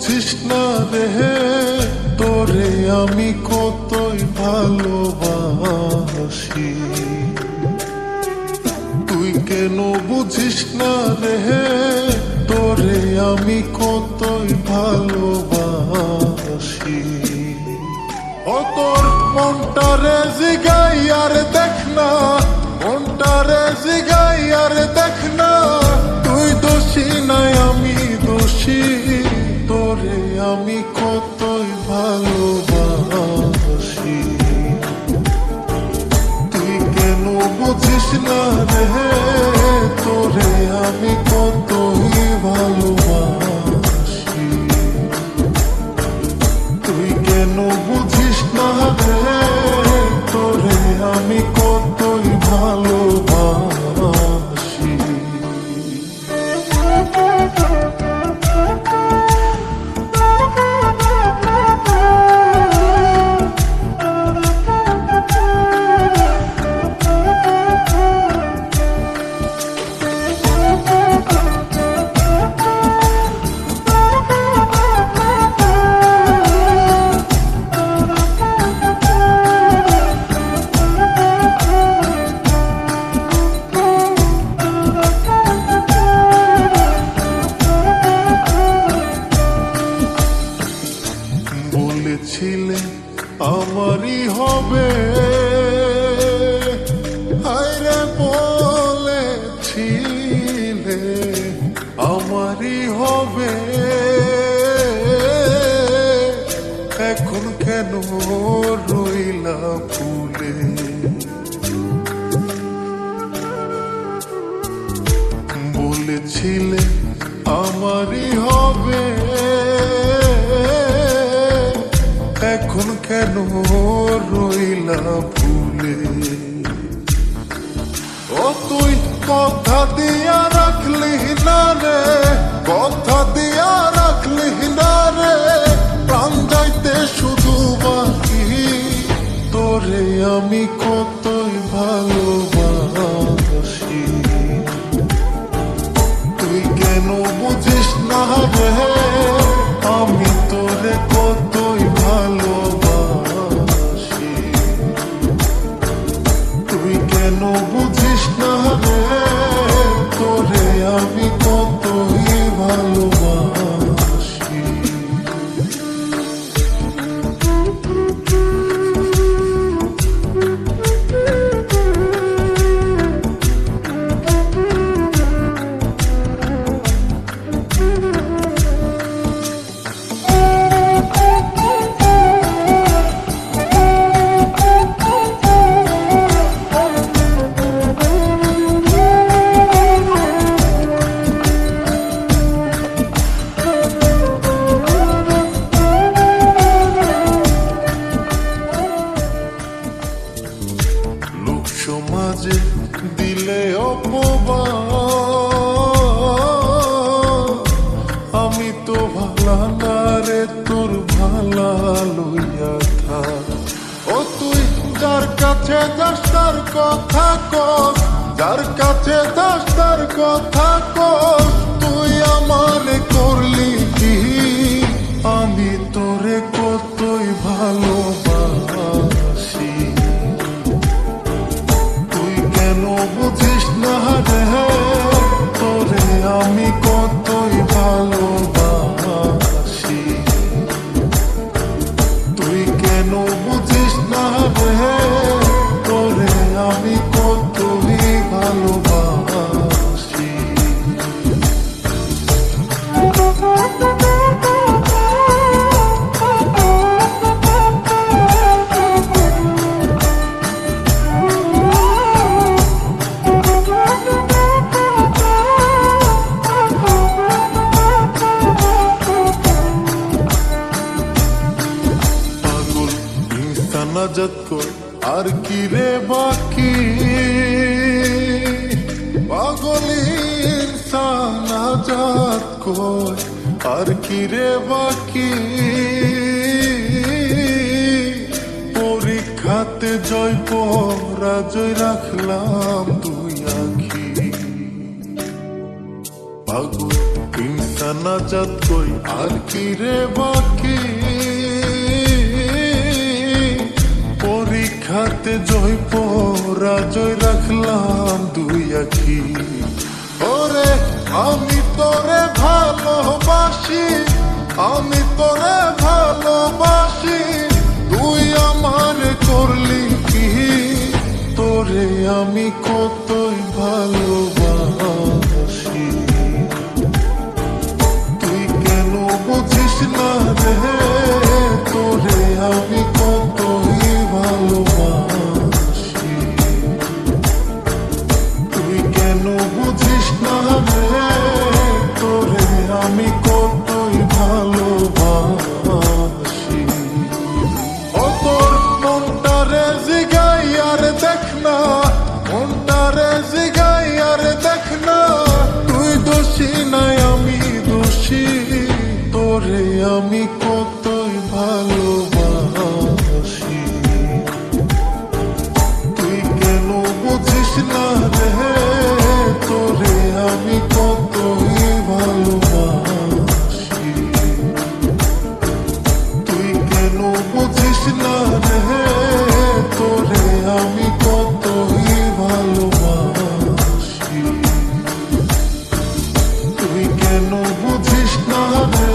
বুঝিস না রে, তোরে আমি কতই ভালোবাসি। তুই কেন বুঝিস না রে, তোরে আমি কতই ভালোবাসি। ও তোর মনটারে জিগাই আর দেখ না, মনটারে জিগাই আর দেখ না, তুই দোষী নাই আমি দোষী। তোরে আমি কতই ভালোবাসি। তুই কেন বুঝিস না রে, তোরে আমি কতই ভালোবাসি। তুই কেন বুঝিস না রে, তোরে আমি কতই ভালোবাসি। বলেছিলে আমারই হবে, আরে বলেছিলে আমারই হবে, এখন কেন রইলা ভুলে। বলেছিলে আমারই হবে, এখন কেন রইলা ভুলে। ও তুই কথা দিয়া রাখলি না রে, কথা দিয়া রাখলি না রে, প্রাণ যাইতে শুধু বাকি। তোরে আমি কতই ভালোবাসি। তুই কেন বুঝিস না রে, আমি তোরে কতই ভালোবাসি। তুই কেন বুঝিস না রে, তোরে আমি কতই ভালোবাসি। সমাজে দিলে অপবাদ, আমি তো ভালা না রে, তোর ভালা লইয়া থাক। ও তুই যার কাছে যাস তার কথা কস, যার কাছে যাস তার কথা কস, তুই আমারে করলি কি। আমি তোরে কতই ভালোবাসি। বুঝিস না রে, তোরে আমি কতই ভালোবাসি। তুই কেন বুঝিস না রে, তোরে আমি কতই ভালোবাসি। নাজাত কর আর কি রে বাকি, পাগল ইনসান নাজাত কর আর কি রে বাকি। পরীক্ষাতে জয় পরাজয় রাখলাম দুই আখি। পাগল ইনসান আজাদ কই আর কি রে বাকি। পরীক্ষাতে জয় পরাজয় রাখলাম দুই আখি। ওরে আমি তোরে ভালোবাসি, আমি তোরে ভালোবাসি, তুই আমার করলি কি। তোরে আমি কতই ভালোবাসি, তুই কেন বুঝিস না রে। তোরে আমি কতই ভালোবাসি, তুই কেন বুঝিস না রে। তোরে আমি কতই ভালোবাসি। ও তোর মনটারে জিগাই আর দেখ না, মনটারে জিগাই আর দেখ না, তুই দোষী নাই আমি দোষী। তোরে আমি কতই ভালোবাসি, তুই কেন বুঝিস না রে। তোরে আমি কতই ভালোবাসি, তুই কেন বুঝিস না রে। তোরে আমি কতই ভালোবাসি, তুই কেন বুঝিস না রে।